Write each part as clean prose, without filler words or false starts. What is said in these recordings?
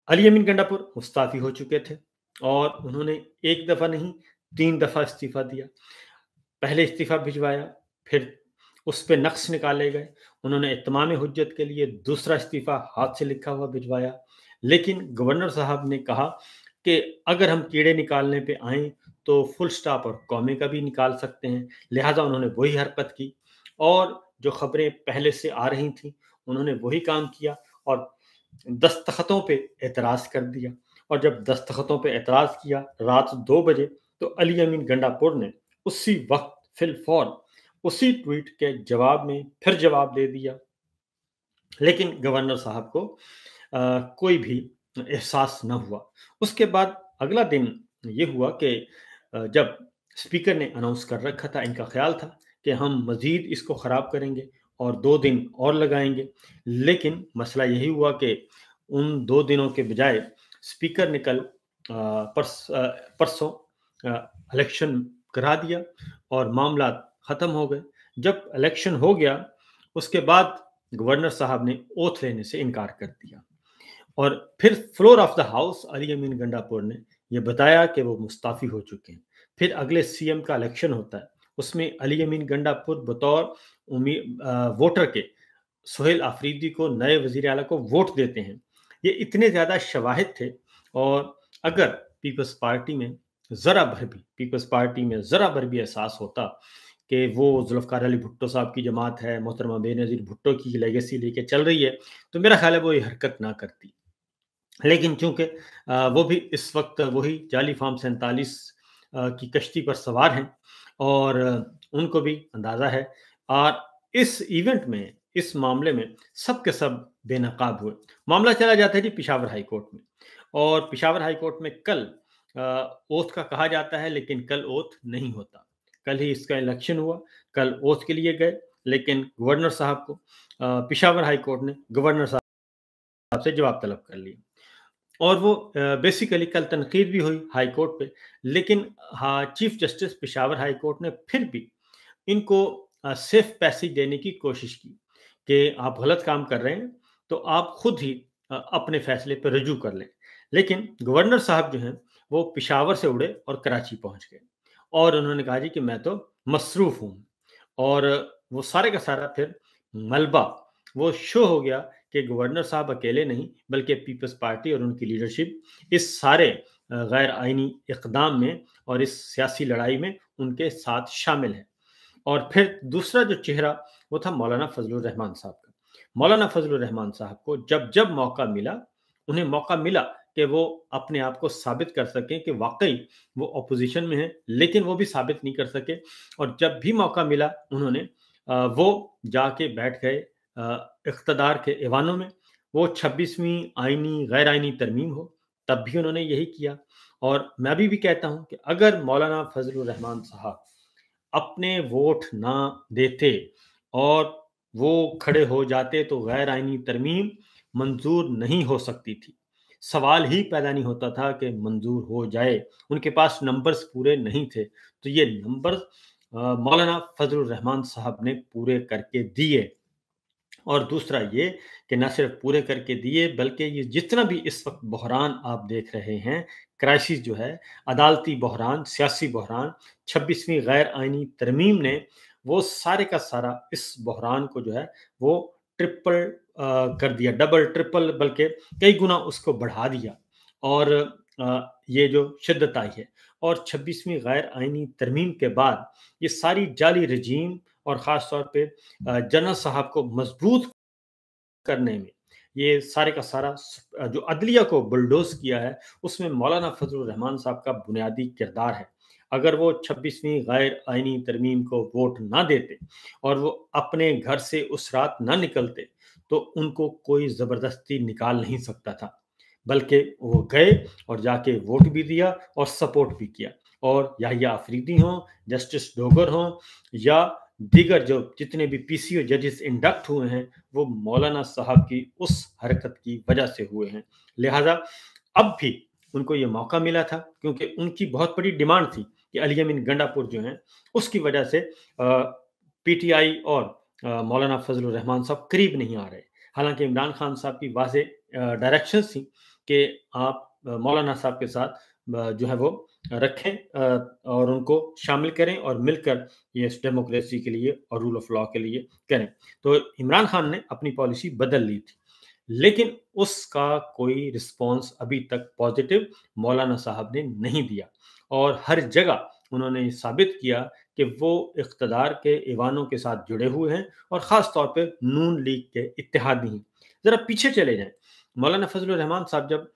علی امین گنڈاپور مستعفی ہو چکے تھے اور انہوں نے ایک دفعہ نہیں 3 دفعہ استعفیٰ دیا۔ پہلے استعفیٰ بھجوایا، پھر اس پہ نقص نکالے گئے، انہوں نے اتمام حجت کے لیے دوسرا استعفیٰ ہاتھ سے لکھا ہوا بھجوایا، لیکن گورنر صاحب نے کہا کہ اگر ہم کیڑے نکالنے پہ آئیں تو فل سٹاپ اور کومے کا بھی نکال سکتے ہیں، لہٰذا انہوں نے وہی حرکت کی اور جو خبریں پہلے سے آ رہی تھیں انہوں نے وہی کام کیا اور دستخطوں پہ اعتراض کر دیا۔ اور جب دستخطوں پہ اعتراض کیا رات 2 بجے تو علی امین گنڈاپور نے اسی وقت فی الفور اسی ٹویٹ کے جواب میں پھر جواب دے دیا، لیکن گورنر صاحب کو کوئی بھی احساس نہ ہوا۔ اس کے بعد اگلا دن یہ ہوا کہ جب اسپیکر نے اناؤنس کر رکھا تھا، ان کا خیال تھا کہ ہم مزید اس کو خراب کریں گے اور 2 دن اور لگائیں گے، لیکن مسئلہ یہی ہوا کہ ان 2 دنوں کے بجائے اسپیکر نے کل پرسوں الیکشن کرا دیا اور معاملات ختم ہو گئے۔ جب الیکشن ہو گیا اس کے بعد گورنر صاحب نے اوتھ لینے سے انکار کر دیا اور پھر فلور آف دا ہاؤس علی امین گنڈاپور نے یہ بتایا کہ وہ مستعفی ہو چکے ہیں۔ پھر اگلے سی ایم کا الیکشن ہوتا ہے، اس میں علی امین گنڈاپور بطور ووٹر کے سہیل آفریدی کو نئے وزیر اعلیٰ کو ووٹ دیتے ہیں۔ یہ اتنے زیادہ شواہد تھے اور اگر پیپلز پارٹی میں ذرا بھر بھی احساس ہوتا کہ وہ ذوالفقار علی بھٹو صاحب کی جماعت ہے، محترمہ بے نظیر بھٹو کی لیگیسی لے کے چل رہی ہے، تو میرا خیال ہے وہ یہ حرکت نہ کرتی۔ لیکن چونکہ وہ بھی اس وقت وہی جعلی فارم 47 کی کشتی پر سوار ہیں اور ان کو بھی اندازہ ہے، اور اس ایونٹ میں اس معاملے میں سب کے سب بے نقاب ہوئے۔ معاملہ چلا جاتا ہے جی پشاور ہائی کورٹ میں، اور پشاور ہائی کورٹ میں کل اوتھ کا کہا جاتا ہے لیکن کل اوتھ نہیں ہوتا۔ کل ہی اس کا الیکشن ہوا، کل اوتھ کے لیے گئے، لیکن گورنر صاحب کو پشاور ہائی کورٹ نے گورنر صاحب سے جواب طلب کر لیا اور وہ بیسیکلی کل تنقید بھی ہوئی ہائی کورٹ پہ، لیکن chief justice Peshawar high court نے پھر بھی ان کو سیف پیسج دینے کی کوشش کی کہ آپ غلط کام کر رہے ہیں تو آپ خود ہی اپنے فیصلے پہ رجوع کر لیں، لیکن گورنر صاحب جو ہیں وہ پشاور سے اڑے اور کراچی پہنچ گئے اور انہوں نے کہا جی کہ میں تو مصروف ہوں، اور وہ سارے کا سارا پھر ملبہ وہ شو ہو گیا کہ گورنر صاحب اکیلے نہیں بلکہ پیپلز پارٹی اور ان کی لیڈرشپ اس سارے غیر آئینی اقدام میں اور اس سیاسی لڑائی میں ان کے ساتھ شامل ہے۔ اور پھر دوسرا جو چہرہ وہ تھا مولانا فضل الرحمان صاحب کا۔ مولانا فضل الرحمان صاحب کو جب موقع ملا، انہیں موقع ملا کہ وہ اپنے آپ کو ثابت کر سکیں کہ واقعی وہ اپوزیشن میں ہیں، لیکن وہ بھی ثابت نہیں کر سکے، اور جب بھی موقع ملا انہوں نے وہ جا کے بیٹھ گئے اقتدار کے ایوانوں میں، وہ 26ویں آئینی غیر آئینی ترمیم ہو تب بھی انہوں نے یہی کیا۔ اور میں ابھی بھی کہتا ہوں کہ اگر مولانا فضل الرحمان صاحب اپنے ووٹ نہ دیتے اور وہ کھڑے ہو جاتے تو غیر آئینی ترمیم منظور نہیں ہو سکتی تھی، سوال ہی پیدا نہیں ہوتا تھا کہ منظور ہو جائے، ان کے پاس نمبرز پورے نہیں تھے، تو یہ نمبرز مولانا فضل الرحمان صاحب نے پورے کر کے دیے۔ اور دوسرا یہ کہ نہ صرف پورے کر کے دیے بلکہ یہ جتنا بھی اس وقت بحران آپ دیکھ رہے ہیں، کرائسس جو ہے، عدالتی بحران، سیاسی بحران، 26ویں غیر آئینی ترمیم نے وہ سارے کا سارا اس بحران کو جو ہے وہ ٹرپل کر دیا، ڈبل ٹرپل بلکہ کئی گنا اس کو بڑھا دیا، اور یہ جو شدت آئی ہے، اور 26ویں غیر آئینی ترمیم کے بعد یہ ساری جعلی رجیم اور خاص طور پہ جنرل صاحب کو مضبوط کرنے میں یہ سارے کا سارا جو عدلیہ کو بلڈوز کیا ہے اس میں مولانا فضل الرحمان صاحب کا بنیادی کردار ہے۔ اگر وہ 26ویں غیر آئینی ترمیم کو ووٹ نہ دیتے اور وہ اپنے گھر سے اس رات نہ نکلتے تو ان کو کوئی زبردستی نکال نہیں سکتا تھا، بلکہ وہ گئے اور جا کے ووٹ بھی دیا اور سپورٹ بھی کیا، اور یحییٰ آفریدی ہوں، جسٹس ڈوگر ہوں یا دیگر جو جتنے بھی پی سی او ججز انڈکٹ ہوئے ہیں وہ مولانا صاحب کی اس حرکت کی وجہ سے ہوئے ہیں۔ لہٰذا اب بھی ان کو یہ موقع ملا تھا کیونکہ ان کی بہت بڑی ڈیمانڈ تھی کہ علی امین گنڈاپور جو ہیں اس کی وجہ سے پی ٹی آئی اور مولانا فضل الرحمان صاحب قریب نہیں آ رہے، حالانکہ عمران خان صاحب کی واضح डायरेक्शंस थी कि आप मौलाना साहब के साथ जो है वो रखें और उनको शामिल करें और मिलकर ये डेमोक्रेसी के लिए और रूल ऑफ लॉ के लिए करें। तो इमरान खान ने अपनी पॉलिसी बदल ली थी, लेकिन उसका कोई रिस्पॉन्स अभी तक पॉजिटिव मौलाना साहब ने नहीं दिया और हर जगह उन्होंने साबित किया कि वो इक़्तिदार के ऐवानों के साथ जुड़े हुए हैं और ख़ास तौर पे नून लीग के इत्तेहादी हैं। ज़रा पीछे चले जाएं, मौलाना फजलुर रहमान साहब जब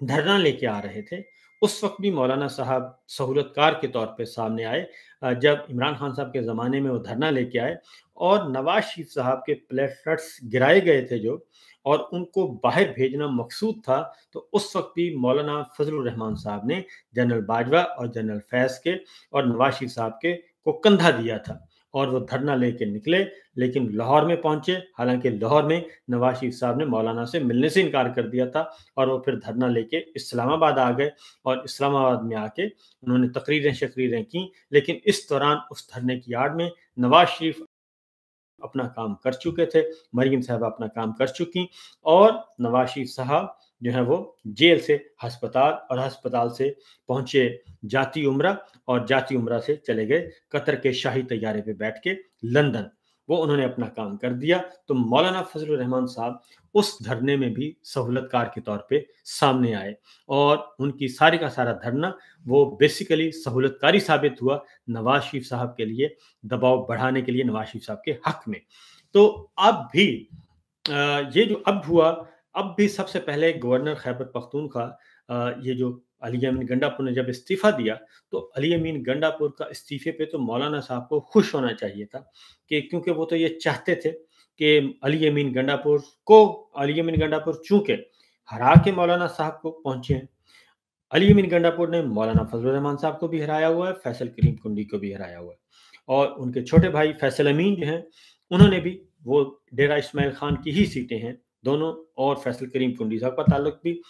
धरना लेके आ रहे थे, उस वक्त भी मौलाना साहब सहूलतकार के तौर पे सामने आए। जब इमरान खान साहब के ज़माने में वो धरना लेके आए और नवाज शरीफ साहब के प्लेटलेट्स गिराए गए थे जो, और उनको बाहर भेजना मकसूद था, तो उस वक्त भी मौलाना फजलुर रहमान साहब ने जनरल बाजवा और जनरल फैज़ के और नवाज शरीफ साहब के को कंधा दिया था और वो धरना लेके निकले, लेकिन लाहौर में पहुंचे। हालांकि लाहौर में नवाज शरीफ साहब ने मौलाना से मिलने से इनकार कर दिया था और वो फिर धरना लेके इस्लामाबाद आ गए और इस्लामाबाद में आके उन्होंने तकरीरें की, लेकिन इस दौरान उस धरने की आड़ में नवाज शरीफ अपना काम कर चुके थे, मरीम साहब अपना काम कर चुकी और नवाज शरीफ साहब जो है वो जेल से हस्पताल और हस्पताल से पहुंचे जाती उम्रा और जाती उम्रा से चले गए कतर के शाही तैयारे पे बैठ के लंदन। वो उन्होंने अपना काम कर दिया। तो मौलाना फजलुर रहमान साहब उस धरने में भी सहूलतकार के तौर पे सामने आए और उनकी सारी का सारा धरना वो बेसिकली सहूलतकारी साबित हुआ नवाज शरीफ साहब के लिए, दबाव बढ़ाने के लिए नवाज शरीफ साहब के हक में। तो अब भी ये जो अब हुआ, अब भी सबसे पहले गवर्नर खैबर पख्तूनख्वा ये जो अली अमीन गंडापुर ने जब इस्तीफ़ा दिया, तो अली अमीन गंडापुर का इस्तीफ़े पे तो मौलाना साहब को खुश होना चाहिए था कि क्योंकि वो तो ये चाहते थे कि अली अमीन गंडापुर चूँकि हरा के मौलाना साहब को पहुँचे हैं। अली अमीन गंडापुर ने मौलाना फजलुर रहमान साहब को भी हराया हुआ है, फैसल करीम कुंडी को भी हराया हुआ है और उनके छोटे भाई फैसल अमीन जो हैं, उन्होंने भी, वो डेरा इस्माइल खान की ही सीटें हैं दोनों, और फैसल करीम कुंडी साहब का ताल्लुक भी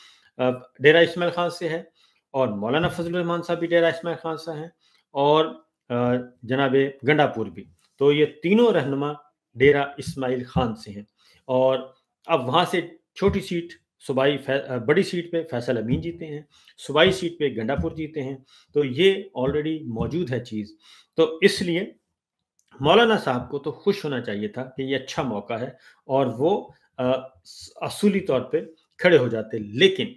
डेरा इस्माइल खान से है और मौलाना फजलुर रहमान साहब भी डेरा इस्माइल खान से हैं और जनाब गंडापुर भी। तो ये तीनों रहनुमा डेरा इस्माइल खान से हैं और अब वहाँ से छोटी सीट सूबाई बड़ी सीट पे फैसल अमीन जीते हैं, सूबाई सीट पे गंडापुर जीते हैं। तो ये ऑलरेडी मौजूद है चीज़। तो इसलिए मौलाना साहब को तो खुश होना चाहिए था कि ये अच्छा मौका है और वो असूली तौर पे खड़े हो जाते, लेकिन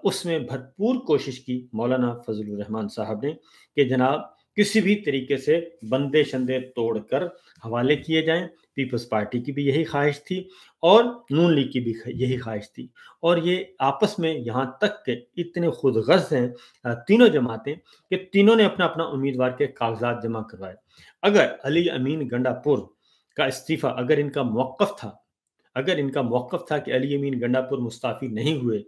उसमें भरपूर कोशिश की मौलाना फजलुर रहमान साहब ने कि जनाब किसी भी तरीके से बंदे शंदे तोड़कर हवाले किए जाएं। पीपल्स पार्टी की भी यही ख्वाहिश थी और नून लीग की भी यही ख्वाहिश थी और ये आपस में यहाँ तक के इतने खुदगर्ज हैं तीनों जमातें कि तीनों ने अपना अपना उम्मीदवार के कागजात जमा करवाए। अगर अली अमीन गंडापुर का इस्तीफ़ा अगर इनका मौक़िफ़ था कि अली अमीन गंडापुर मुस्ताफ़ी नहीं हुए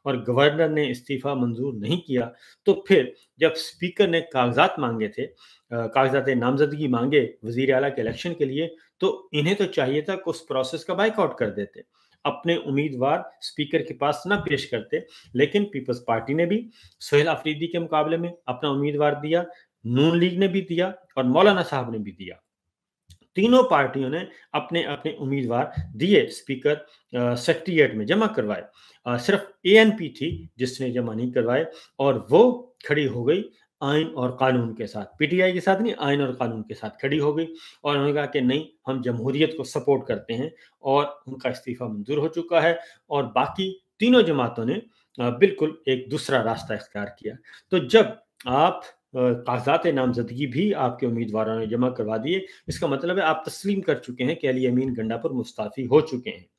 और गवर्नर ने इस्तीफ़ा मंजूर नहीं किया, तो फिर जब स्पीकर ने कागज़ात मांगे थे, कागज़ात नामज़दगी मांगे वज़ीर आला के इलेक्शन के लिए, तो इन्हें तो चाहिए था कि उस प्रोसेस का बाइकआउट कर देते, अपने उम्मीदवार स्पीकर के पास ना पेश करते। लेकिन पीपल्स पार्टी ने भी सोहेल अफरीदी के मुकाबले में अपना उम्मीदवार दिया, नून लीग ने भी दिया और मौलाना साहब ने भी दिया। तीनों पार्टियों ने अपने अपने उम्मीदवार दिए, स्पीकर सेक्रेटेरिएट में जमा करवाए। सिर्फ एएनपी थी जिसने जमा नहीं करवाए और वो खड़ी हो गई आइन और कानून के साथ, पीटीआई के साथ नहीं, आइन और कानून के साथ खड़ी हो गई और उन्होंने कहा कि नहीं, हम जमहूरियत को सपोर्ट करते हैं और उनका इस्तीफा मंजूर हो चुका है और बाकी तीनों जमातों ने बिल्कुल एक दूसरा रास्ता इख्तियार किया। तो जब आप कागजात नामजदगी भी आपके उम्मीदवारों ने जमा करवा दिए, इसका मतलब है आप तस्लीम कर चुके हैं कि अली अमीन गंडापुर मुस्ताफ़ी हो चुके हैं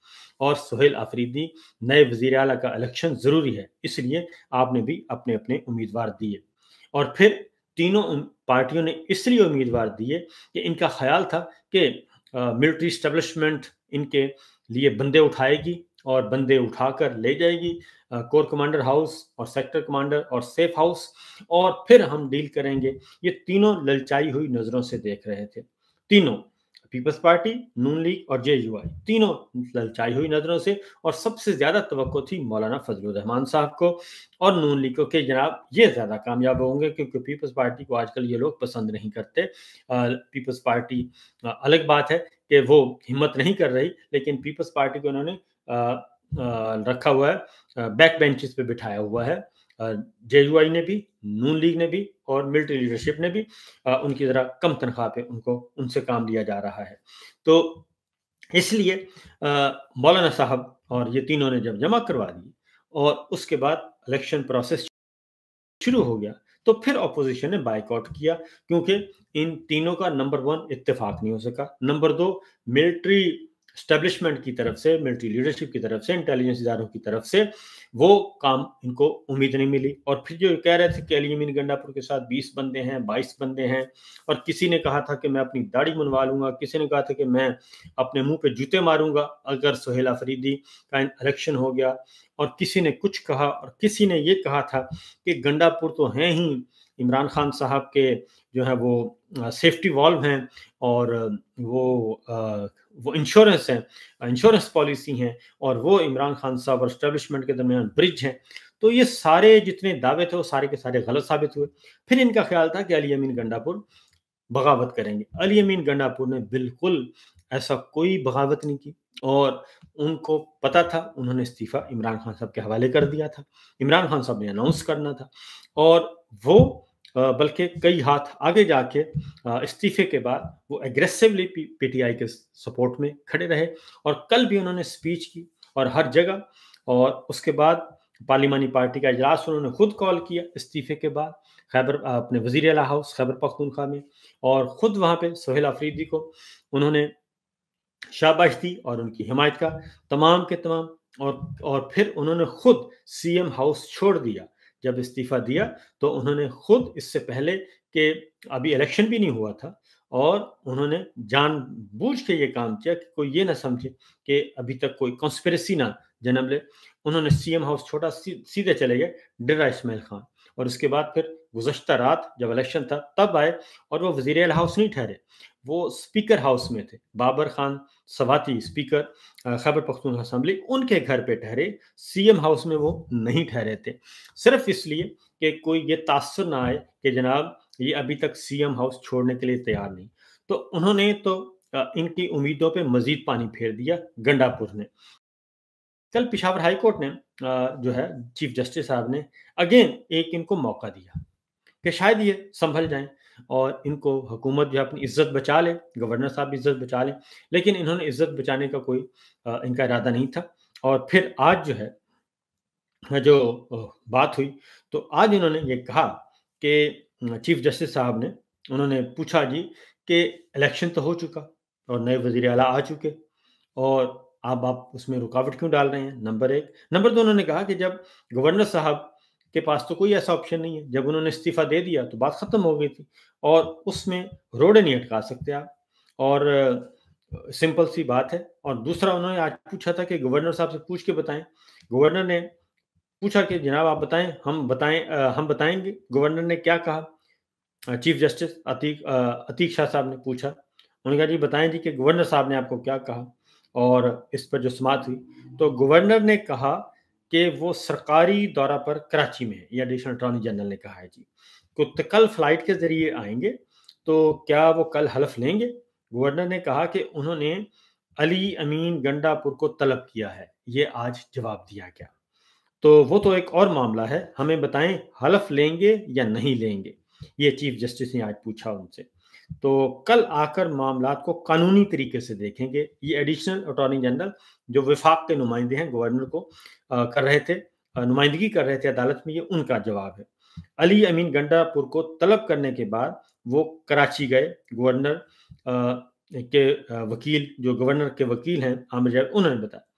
और सोहेल अफरीदी नए वज़ीर आला का इलेक्शन ज़रूरी है, इसलिए आपने भी अपने अपने उम्मीदवार दिए। और फिर तीनों पार्टियों ने इसलिए उम्मीदवार दिए कि इनका ख्याल था कि मिलिट्री एस्टेब्लिशमेंट इनके लिए बंदे उठाएगी और बंदे उठाकर ले जाएगी कोर कमांडर हाउस और सेक्टर कमांडर और सेफ हाउस और फिर हम डील करेंगे। ये तीनों ललचाई हुई नज़रों से देख रहे थे। तीनों पीपल्स पार्टी, नून लीग और जेयूआई तीनों ललचाई हुई नजरों से, और सबसे ज्यादा तवक्को थी मौलाना फजलुर रहमान साहब को और नून लीग को कि जनाब ये ज्यादा कामयाब होंगे, क्योंकि पीपल्स पार्टी को आजकल ये लोग पसंद नहीं करते। पीपल्स पार्टी अलग बात है कि वो हिम्मत नहीं कर रही, लेकिन पीपल्स पार्टी को उन्होंने रखा हुआ है, बैक बेंचेस पे बिठाया हुआ है। जेयूआई ने भी, नून लीग ने भी और मिलिट्री लीडरशिप ने भी उनकी जरा कम तनख्वाह पे उनसे काम लिया जा रहा है। तो इसलिए मौलाना साहब और ये तीनों ने जब जमा करवा दी और उसके बाद इलेक्शन प्रोसेस शुरू हो गया, तो फिर अपोजिशन ने बायकॉट किया, क्योंकि इन तीनों का नंबर 1 इत्तेफाक नहीं हो सका। नंबर 2 मिलिट्री स्टैब्लिशमेंट की तरफ से, मिलिट्री लीडरशिप की तरफ से, इंटेलिजेंस इदारों की तरफ से वो काम इनको उम्मीद नहीं मिली। और फिर जो कह रहे थे कि अली अमीन गंडापुर के साथ 20 बंदे हैं, 22 बंदे हैं, और किसी ने कहा था कि मैं अपनी दाढ़ी मुनवा लूंगा, किसी ने कहा था कि मैं अपने मुंह पे जूते मारूंगा अगर सुहेल अफरीदी का इलेक्शन हो गया, और किसी ने कुछ कहा, और किसी ने ये कहा था कि गंडापुर तो हैं ही इमरान खान साहब के जो है वो सेफ्टी वॉल्व हैं, और वो इंश्योरेंस हैं, इंश्योरेंस पॉलिसी हैं, और वो इमरान खान साहब और एस्टेब्लिशमेंट के दरमियान ब्रिज हैं। तो ये सारे जितने दावे थे वो सारे के सारे गलत साबित हुए। फिर इनका ख्याल था कि अली अमीन गंडापुर बगावत करेंगे। अली अमीन गंडापुर ने बिल्कुल ऐसा कोई बगावत नहीं की, और उनको पता था, उन्होंने इस्तीफा इमरान खान साहब के हवाले कर दिया था। इमरान खान साहब ने अनाउंस करना था, और वो बल्कि कई हाथ आगे जाके इस्तीफे के बाद वो एग्रेसिवली पीटीआई के सपोर्ट में खड़े रहे, और कल भी उन्होंने स्पीच की और हर जगह। और उसके बाद पार्लिमानी पार्टी का इजलास उन्होंने खुद कॉल किया इस्तीफे के बाद, अपने वजीर आला हाउस खैबर पख्तूनख्वा में, और खुद वहाँ पे सुहेल अफरीदी को उन्होंने शाबाश दी और उनकी हिमायत का तमाम के तमाम। और फिर उन्होंने खुद सीएम हाउस छोड़ दिया। जब इस्तीफा दिया तो उन्होंने खुद, इससे पहले कि अभी इलेक्शन भी नहीं हुआ था, और उन्होंने जानबूझ के ये काम किया कि कोई ये ना समझे कि अभी तक कोई कॉन्स्पिरेसी ना जन्म ले, उन्होंने सीएम हाउस छोड़ा, सीधे चले गए डेरा इस्माइल खान। और उसके बाद फिर गुज़श्ता रात जब इलेक्शन था तब आए, और वो वज़ीर आला हाउस नहीं ठहरे, वो स्पीकर हाउस में थे। बाबर खान सवाती स्पीकर खैबर पख्तूनख्वा असेंबली, उनके घर पे ठहरे, सीएम हाउस में वो नहीं ठहरे थे, सिर्फ इसलिए कि कोई ये तासुर ना आए कि जनाब ये अभी तक सीएम हाउस छोड़ने के लिए तैयार नहीं। तो उन्होंने तो इनकी उम्मीदों पे मजीद पानी फेर दिया गंडापुर ने। कल पिशावर हाई कोर्ट ने जो है चीफ जस्टिस साहब ने अगेन एक इनको मौका दिया कि शायद ये संभल जाएं और इनको हुकूमत जो है अपनी इज्जत बचा ले, गवर्नर साहब भी इज्जत बचा लें। लेकिन इन्होंने इज्जत बचाने का कोई इनका इरादा नहीं था। और फिर आज जो है जो बात हुई, तो आज इन्होंने ये कहा कि चीफ जस्टिस साहब ने, उन्होंने पूछा जी कि इलेक्शन तो हो चुका और नए वजीर आला आ चुके, और अब आप उसमें रुकावट क्यों डाल रहे हैं? नंबर 1। नंबर 2, उन्होंने कहा कि जब गवर्नर साहब के पास तो कोई ऐसा ऑप्शन नहीं है, जब उन्होंने इस्तीफा दे दिया तो बात खत्म हो गई थी, और उसमें रोड़े नहीं अटका सकते आप, और सिंपल सी बात है। और दूसरा, उन्होंने आज पूछा था कि गवर्नर साहब से पूछ के बताएं। गवर्नर ने पूछा कि जनाब आप बताएं, हम बताएंगे। गवर्नर ने क्या कहा? चीफ जस्टिस अतीक शाह साहब ने पूछा, उन्होंने कहा जी बताएं जी कि गवर्नर साहब ने आपको क्या कहा। और इस पर जो समाअत हुई, तो गवर्नर ने कहा कि वो सरकारी दौरा पर कराची में है, ये एडिशनल अटॉर्नी जनरल ने कहा है जी, तो कल फ्लाइट के जरिए आएंगे, तो क्या वो कल हलफ लेंगे? गवर्नर ने कहा कि उन्होंने अली अमीन गंडापुर को तलब किया है, ये आज जवाब दिया गया। तो वो तो एक और मामला है, हमें बताएं हलफ लेंगे या नहीं लेंगे, ये चीफ जस्टिस ने आज पूछा उनसे। तो कल आकर मामलात को कानूनी तरीके से देखेंगे। ये एडिशनल अटॉर्नी जनरल जो विफाक के नुमाइंदे हैं, गवर्नर को कर रहे थे, नुमाइंदगी कर रहे थे अदालत में, ये उनका जवाब है। अली अमीन गंडापुर को तलब करने के बाद वो कराची गए। गवर्नर के वकील, जो गवर्नर के वकील हैं आमिर जावेद, उन्होंने बताया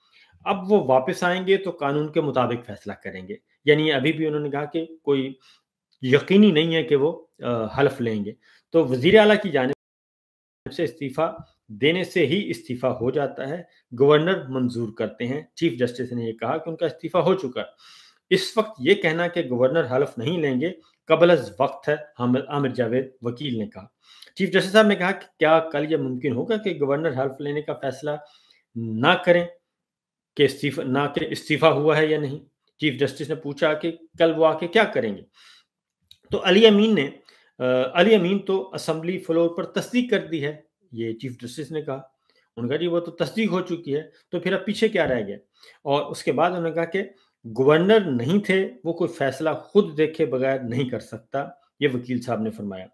अब वो वापस आएंगे तो कानून के मुताबिक फैसला करेंगे। यानी अभी भी उन्होंने कहा कि कोई यकीनी नहीं है कि वो हलफ लेंगे। तो वजीर आला की जानिब से इस्तीफा देने से ही इस्तीफा हो जाता है, गवर्नर मंजूर करते हैं। चीफ जस्टिस ने ये कहा कि उनका इस्तीफा हो चुका है। इस वक्त ये कहना कि गवर्नर हलफ नहीं लेंगे कबल अज वक्त है, आमिर जावेद वकील ने कहा। चीफ जस्टिस साहब ने कहा कि क्या कल ये मुमकिन होगा कि गवर्नर हल्फ लेने का फैसला ना करें कि इस्तीफा हुआ है या नहीं। चीफ जस्टिस ने पूछा कि कल वो आके क्या करेंगे। तो अली अमीन तो असेंबली फ्लोर पर तस्दीक कर दी है, ये चीफ जस्टिस ने कहा। उन्होंने कहा जी वो तो तस्दीक हो चुकी है, तो फिर अब पीछे क्या रह गया। और उसके बाद उन्होंने कहा कि गवर्नर नहीं थे, वो कोई फैसला खुद देखे बगैर नहीं कर सकता, ये वकील साहब ने फरमाया।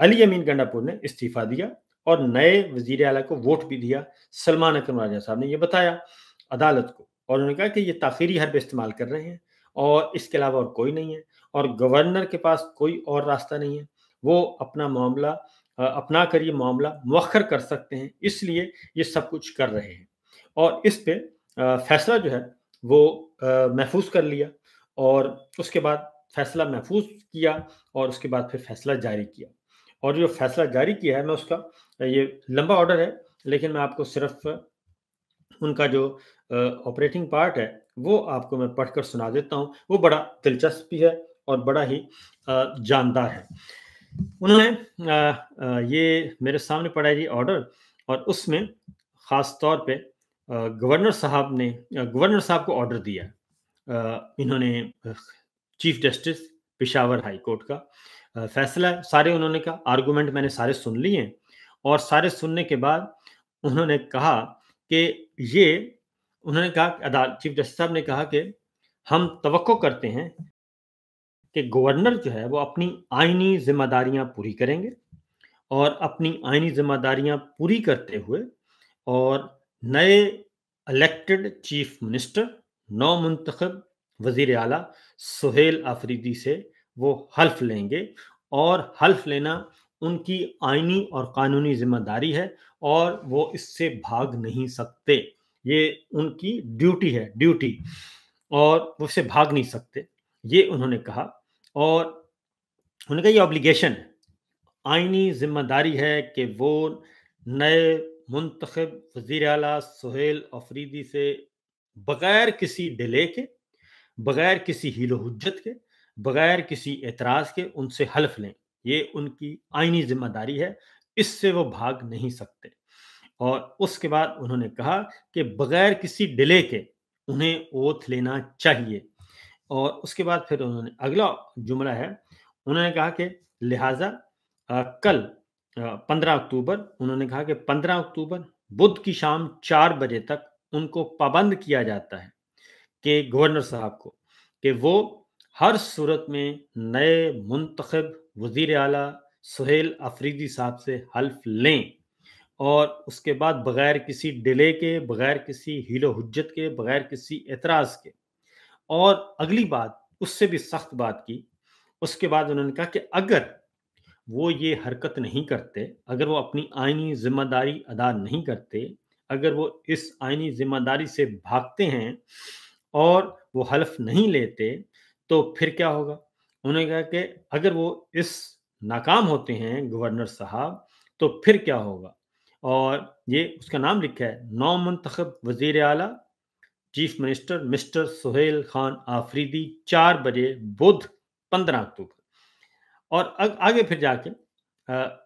अली अमीन गंडापुर ने इस्तीफा दिया और नए वजीर आला को वोट भी दिया। सलमान अकरम राजा साहब ने ये बताया अदालत को, और उन्होंने कहा कि ये ताखीरी हर्ब इस्तेमाल कर रहे हैं और इसके अलावा और कोई नहीं है, और गवर्नर के पास कोई और रास्ता नहीं है, वो अपना मामला अपना कर ये मामला मुअख्खर कर सकते हैं, इसलिए ये सब कुछ कर रहे हैं। और इस पे फैसला जो है वो महफूज कर लिया, और उसके बाद फैसला महफूज किया और उसके बाद फिर फैसला जारी किया। और जो फैसला जारी किया है, मैं उसका ये लंबा ऑर्डर है, लेकिन मैं आपको सिर्फ उनका जो ऑपरेटिंग पार्ट है वो आपको मैं पढ़कर सुना देता हूँ। वो बड़ा दिलचस्प भी है और बड़ा ही जानदार है। उन्होंने ये मेरे सामने पड़ा है जी ऑर्डर, और उसमें ख़ास तौर पे गवर्नर साहब को ऑर्डर दिया है। इन्होंने chief justice Peshawar high court का फैसला है, सारे उन्होंने कहा, आर्गूमेंट मैंने सारे सुन लिए हैं, और सारे सुनने के बाद उन्होंने कहा कि ये उन्होंने कहा, चीफ जस्टिस साहब ने कहा कि हम तवक्को करते हैं कि गवर्नर जो है वो अपनी आईनी जिम्मेदारियां पूरी करेंगे, और अपनी आईनी जिम्मेदारियां पूरी करते हुए और नए इलेक्टेड चीफ मिनिस्टर, नौ मुंतखब वजीर आला सुहेल आफरीदी से वो हल्फ लेंगे, और हल्फ लेना उनकी आईनी और कानूनी जिम्मेदारी है, और वो इससे भाग नहीं सकते। ये उनकी ड्यूटी, और वो इससे भाग नहीं सकते, ये उन्होंने कहा। और उन्होंने कहा ये ऑब्लिगेशन है, आईनी जिम्मेदारी है कि वो नए मुंतखब वजीर आला सुहेल अफरीदी से बगैर किसी डिले के, बगैर किसी हीलो हुज्जत के, बगैर किसी एतराज के उनसे हल्फ लें। ये उनकी आईनी जिम्मेदारी है, इससे वो भाग नहीं सकते। और उसके बाद उन्होंने कहा कि बगैर किसी डिले के उन्हें ओथ लेना चाहिए। और उसके बाद फिर उन्होंने अगला जुमला है, उन्होंने कहा कि लिहाजा कल 15 अक्टूबर, उन्होंने कहा कि 15 अक्टूबर बुध की शाम 4 बजे तक उनको पाबंद किया जाता है कि गवर्नर साहब को, कि वो हर सूरत में नए मुंतखब वजीर आला सुहेल अफरीदी साहब से हल्फ लें, और उसके बाद बगैर किसी डिले के, बगैर किसी हीलो हुज्जत के, बगैर किसी एतराज के। और अगली बात, उससे भी सख्त बात की, उसके बाद उन्होंने कहा कि अगर वो ये हरकत नहीं करते, अगर वो अपनी आईनी जिम्मेदारी अदा नहीं करते, अगर वो इस आईनी जिम्मेदारी से भागते हैं और वो हल्फ नहीं लेते, तो फिर क्या होगा। उन्होंने कहा कि अगर वो इस नाकाम होते हैं गवर्नर साहब, तो फिर क्या होगा। और ये उसका नाम लिखा है, नौ मुंतखब वजीर आला chief minister mister Sohail Khan Afridi, 4 बजे बुध 15 अक्टूबर। और आगे फिर जाके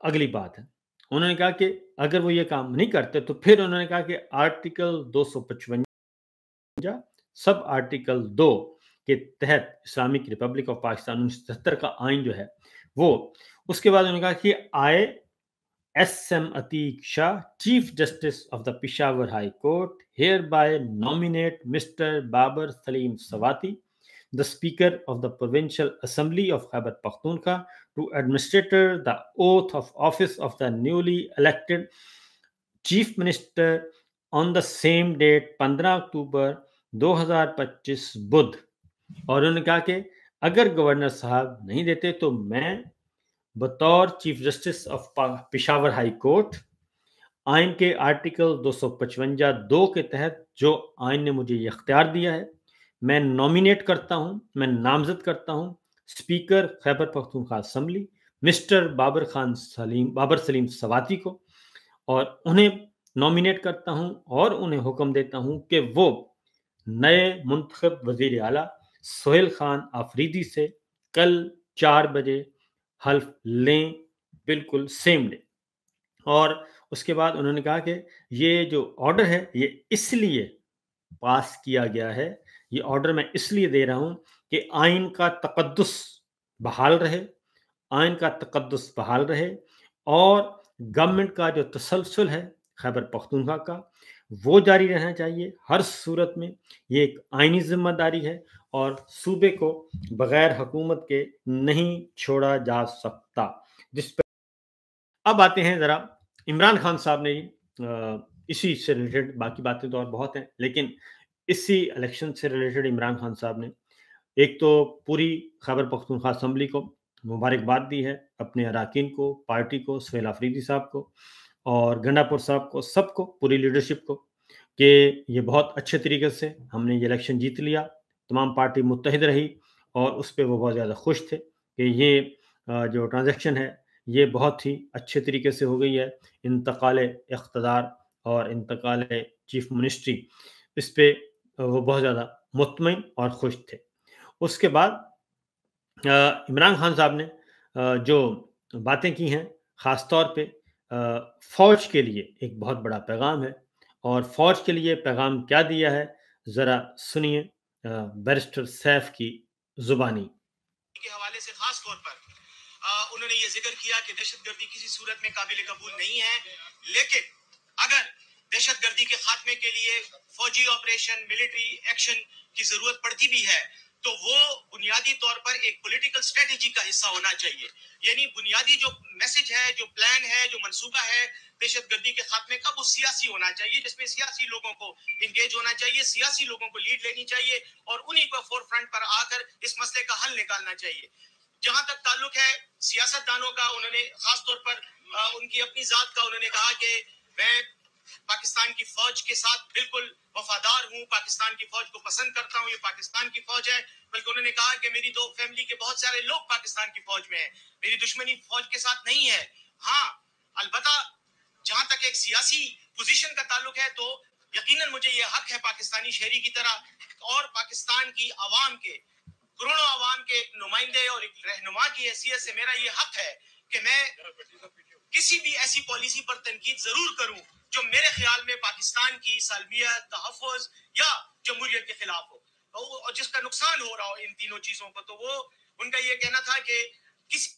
अगली बात है, उन्होंने कहा कि अगर वो ये काम नहीं करते, तो फिर उन्होंने कहा कि आर्टिकल 255 सब आर्टिकल 2 के तहत इस्लामिक रिपब्लिक ऑफ पाकिस्तान 1977 का आइन जो है वो, उसके बाद उन्होंने कहा कि आए S.M. Atiq Shah, Chief Justice of the Peshawar High Court, hereby nominate Mr. Babar Salim Sawati, the Speaker of the Provincial Assembly of Khyber Pakhtunkhwa, to administer the oath of office of the newly elected Chief Minister on the same date, 15 अक्टूबर 2025 बुध। और उन्होंने कहा कि अगर governor साहब नहीं देते, तो मैं बतौर chief justice of Peshawar high court, आइन के आर्टिकल 255(2) के तहत जो आइन ने मुझे ये इख्तियार दिया है, मैं नॉमिनेट करता हूं, मैं नामजद करता हूं speaker Khyber Pakhtunkhwa assembly mister Babar Saleem Swati को, और उन्हें नॉमिनेट करता हूं और उन्हें हुक्म देता हूं कि वो नए मुंतखब वजीर आला सुहेल खान आफरीदी से कल 4 बजे हल्फ लें, बिल्कुल सेम डे। اور اس کے بعد انہوں نے کہا کہ یہ جو آرڈر ہے یہ اس لیے پاس کیا گیا ہے، یہ آرڈر میں اس لیے دے رہا ہوں کہ آئین کا تقدس بحال رہے، آئین کا تقدس بحال رہے، اور گورنمنٹ کا جو تسلسل ہے خیبر پختونخوا کا وہ جاری رہنا چاہیے ہر صورت میں۔ یہ ایک آئینی ذمہ داری ہے اور صوبے کو بغیر حکومت کے نہیں چھوڑا جا سکتا۔ جس پہ اب آتے ہیں ذرا عمران خان صاحب نے اسی سے ریلیٹڈ، باقی باتیں تو اور بہت ہیں، لیکن اسی الیکشن سے ریلیٹڈ عمران خان صاحب نے ایک تو پوری خیبر پختونخوا اسمبلی کو مبارکباد دی ہے، اپنے اراکین کو، پارٹی کو، سہیل آفریدی صاحب کو اور گنڈا پور صاحب کو، سب کو، پوری لیڈرشپ کو، کہ یہ بہت اچھے طریقے سے ہم نے یہ الیکشن جیت لیا، تمام پارٹی متحد رہی، اور اس پہ وہ بہت زیادہ خوش تھے کہ یہ جو ٹرانزیکشن ہے یہ بہت ہی اچھے طریقے سے ہو گئی ہے، انتقال اقتدار اور انتقال چیف منسٹری، اس پہ وہ بہت زیادہ مطمئن اور خوش تھے۔ اس کے بعد عمران خان صاحب نے جو باتیں کی ہیں، خاص طور پہ فوج کے لیے ایک بہت بڑا پیغام ہے، اور فوج کے لیے پیغام کیا دیا ہے ذرا سنیے بیرسٹر سیف کی زبانی کے حوالے سے۔ خاص طور پر انہوں نے یہ ذکر کیا کہ دہشت گردی کسی صورت میں قابل قبول نہیں ہے، لیکن اگر دہشت گردی کے خاتمے کے لیے فوجی آپریشن، ملٹری ایکشن کی ضرورت پڑتی بھی ہے تو وہ بنیادی طور پر ایک پولیٹیکل اسٹریٹجی کا حصہ ہونا چاہیے۔ یعنی بنیادی جو میسج ہے، جو پلان ہے، جو منصوبہ ہے دہشت گردی کے خاتمے کا، وہ سیاسی ہونا چاہیے، جس میں سیاسی لوگوں کو انگیج ہونا چاہیے، سیاسی لوگوں کو لیڈ لینی چاہیے، اور انہی کو فور فرنٹ پر آ کر اس مسئلے کا حل نکالنا چاہیے۔ جہاں تک تعلق ہے سیاست دانوں کا، انہوں نے خاص طور پر ان کی اپنی ذات کا انہوں نے کہا کہ میں پاکستان کی فوج کے ساتھ بالکل وفادار ہوں، پاکستان کی فوج کو پسند کرتا ہوں، یہ پاکستان کی فوج ہے۔ بلکہ انہوں نے کہا کہ میری تو فیملی کے بہت سارے لوگ پاکستان کی فوج میں ہیں، میری دشمنی فوج کے ساتھ نہیں ہے۔ ہاں البتہ جہاں تک ایک سیاسی پوزیشن کا تعلق ہے تو یقیناً مجھے یہ حق ہے پاکستانی شہری کی طرح اور پاکستان کی عوام کے، کروڑوں عوام کے ایک نمائندے اور ایک رہنما کی حیثیت سے میرا یہ حق ہے کہ میں کسی بھی ایسی پالیسی پر تنقید ضرور کروں جو میرے خیال میں پاکستان کی سالمیت، تحفظ یا جمہوریت کے خلاف ہو، اور جس کا نقصان ہو رہا ہو ان تینوں چیزوں کو۔ تو وہ ان کا یہ کہنا تھا کہ کسی،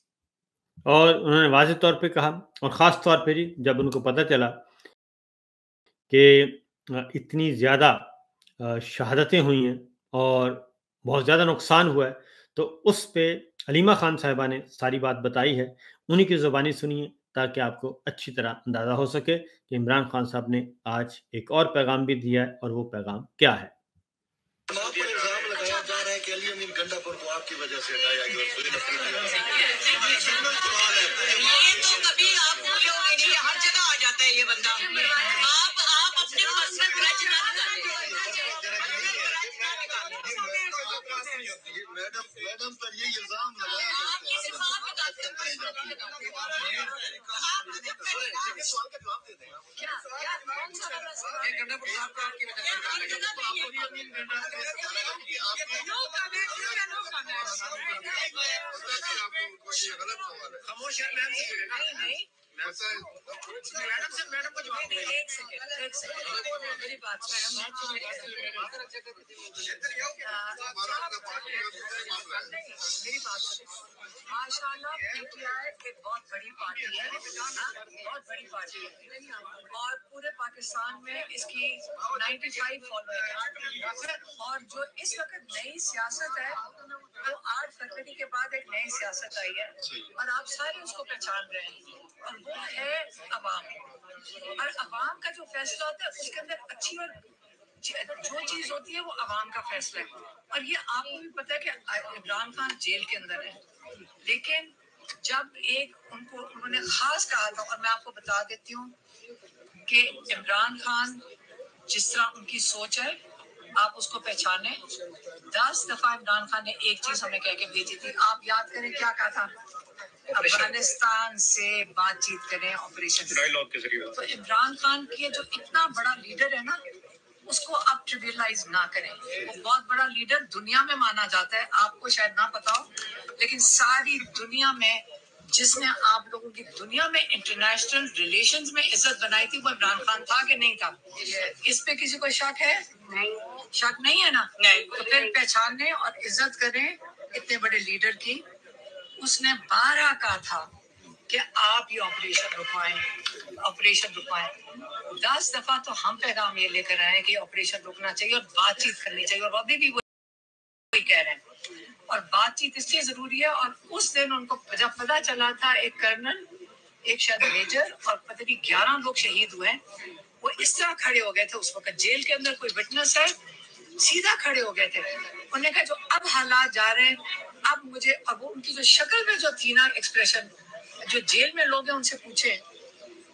اور انہوں نے واضح طور پہ کہا، اور خاص طور پہ جب ان کو پتہ چلا کہ اتنی زیادہ شہادتیں ہوئی ہیں اور بہت زیادہ نقصان ہوا ہے، تو اس پہ علیمہ خان صاحبہ نے ساری بات بتائی ہے، انہی کی زبانی سنیے تاکہ آپ کو اچھی طرح اندازہ ہو سکے کہ عمران خان صاحب نے آج ایک اور پیغام بھی دیا ہے، اور وہ پیغام کیا ہے۔ الزام لگایا جا رہا ہے کہ علی امین گنڈا پور کو آپ کی وجہ سے ہٹایا گیا، یہ تو کبھی آپ بھولے ہوئے نہیں، ہر جگہ آ جاتا ہے یہ بندہ۔ آپ اپنے مسئلے برج نہ میڈم پر یہ الزام لگایا خاموش ہے میڈم کو جواب دیں۔ ایک سیکنڈ میری بات ماشاء اللہ پی ٹی آئی ایک بہت بڑی پارٹی ہے، بہت بڑی پارٹی ہے، اور پورے پاکستان میں اس کی 95 فالوئنگ ہے، اور جو اس وقت نئی سیاست ہے وہ 8 فروری کے بعد ایک نئی سیاست آئی ہے، اور آپ سارے اس کو پہچان رہے ہیں، اور وہ ہے عوام، اور عوام کا جو فیصلہ ہوتا ہے اس کے اندر اچھی اور جو چیز ہوتی ہے وہ عوام کا فیصلہ ہے۔ اور یہ آپ کو بھی پتا ہے کہ عمران خان جیل کے اندر ہے، لیکن جب ایک انہوں نے خاص کہا تھا، اور میں آپ کو بتا دیتی ہوں کہ عمران خان جس طرح ان کی سوچ ہے آپ اس کو پہچانے۔ 10 دفعہ عمران خان نے ایک چیز ہمیں کہہ کے بھیجی تھی، آپ یاد کریں کیا کہا تھا؟ افغانستان سے بات چیت کریں آپریشن ڈائیلاگ کے ذریعے۔ تو عمران خان کی جو اتنا بڑا لیڈر ہے نا، اس کو آپ ٹریویلائز نہ کریں، وہ بہت بڑا لیڈر دنیا میں مانا جاتا ہے، آپ کو شاید نہ پتا ہو لیکن ساری دنیا میں جس نے آپ لوگوں کی دنیا میں انٹرنیشنل ریلیشنز میں عزت بنائی تھی، وہ عمران خان تھا کہ نہیں تھا؟ اس پہ کسی کو شک ہے؟ شک نہیں ہے نا؟ تو پھر پہچانیں اور عزت کریں اتنے بڑے لیڈر کی۔ اس نے 12 کہا تھا کہ آپ یہ آپریشن رکوائیں 10 دفعہ تو ہم پیغام یہ لے کر آئے کہ آپریشن رکنا چاہیے اور بات چیت کرنی چاہیے، اور ابھی بھی وہی کہہ رہے ہیں۔ اور بات چیت اس لیے ضروری ہے، اور اس دن ان کو جب پتا چلا تھا ایک کرنل، ایک شاید میجر اور پتہ نہیں 11 لوگ شہید ہوئے، وہ اس طرح کھڑے ہو گئے تھے اس وقت جیل کے اندر، کوئی وٹنس ہے، سیدھا کھڑے ہو گئے تھے۔ انہوں نے کہا جو اب حالات جا رہے ہیں، اب ان کی جو شکل میں جو تھی نا ایکسپریشن، جو جیل میں لوگ ہیں ان سے پوچھیں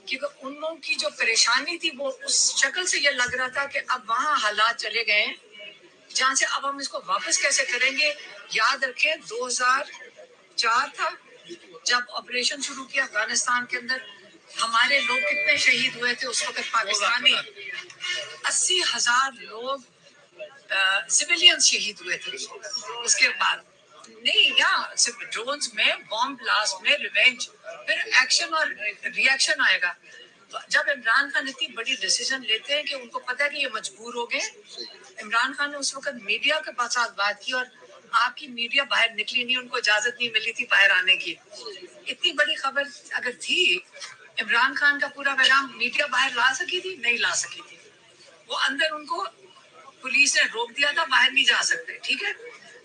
کہ ان لوگوں کی جو پریشانی تھی وہ اس شکل سے یہ لگ رہا تھا کہ اب وہاں حالات چلے گئے ہیں جہاں سے اب ہم اس کو واپس کیسے کریں گے۔ یاد رکھیں 2004 تھا جب آپریشن شروع کیا افغانستان کے اندر، ہمارے لوگ کتنے شہید ہوئے تھے اس وقت؟ پاکستانی 80,000 لوگ سویلین شہید ہوئے تھے اس کے بعد۔ نہیں، یا صرف ڈرونز میں، بام بلاسٹ میں، ریونج، پھر ایکشن اور ری ایکشن آئے گا۔ تو جب عمران خان اتنی بڑی ڈیسیژن لیتے ہیں کہ ان کو پتہ ہے کہ یہ مجبور ہو گئے، عمران خان نے اس وقت میڈیا کے ساتھ بات کی، اور آپ کی میڈیا باہر نکلی نہیں، ان کو اجازت نہیں ملی تھی باہر آنے کی۔ اتنی بڑی خبر اگر تھی، عمران خان کا پورا پیغام میڈیا باہر لا سکی تھی؟ نہیں لا سکی تھی۔ وہ اندر ان کو پولیس نے روک دیا تھا، باہر نہیں جا سکتے، ٹھیک ہے۔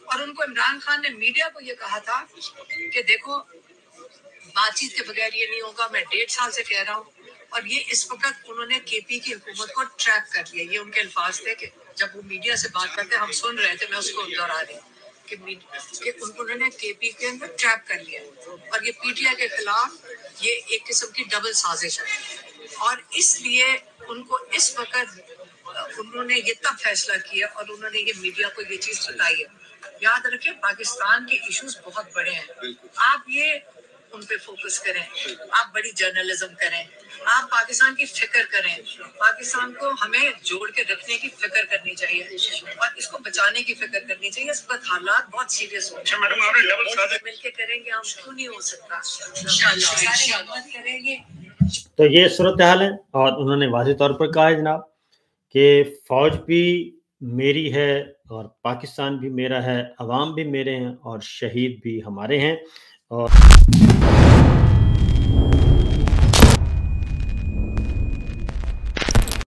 اور ان کو عمران خان نے میڈیا کو یہ کہا تھا کہ دیکھو بات چیت کے بغیر یہ نہیں ہوگا، میں 1.5 سال سے کہہ رہا ہوں۔ اور یہ اس وقت انہوں نے کے پی کی حکومت کو ٹریپ کر لیا، یہ ان کے الفاظ تھے کہ جب وہ میڈیا سے بات کرتے ہم سن رہے تھے، میں اس کو دہرا رہی ہوں کہ انہوں نے کے پی کے اندر ٹریپ کر لیا، اور یہ پی ٹی آئی کے خلاف یہ ایک قسم کی ڈبل سازش ہے۔ اور اس لیے ان کو اس وقت انہوں نے یہ تب فیصلہ کیا اور انہوں نے یہ میڈیا کو یہ چیز بتائی ہے۔ یاد رکھیں پاکستان کے ایشوز بہت بڑے ہیں، آپ یہ ان پہ فوکس کریں، آپ بڑی جرنلزم کریں، آپ پاکستان کی فکر کریں، پاکستان کو ہمیں جوڑ کے رکھنے کی فکر کرنی چاہیے اور اس کو بچانے کی فکر کرنی چاہیے۔ اس وقت حالات بہت سیریس ہو رہے ہیں، مل کے کریں گے، ہم کیوں نہیں ہو سکتا، انشاءاللہ سارے ہمت کریں گے۔ تو یہ صورتحال ہے، اور انہوں نے واضح طور پر کہا ہے جناب کہ فوج بھی میری ہے اور پاکستان بھی میرا ہے، عوام بھی میرے ہیں اور شہید بھی ہمارے ہیں۔ اور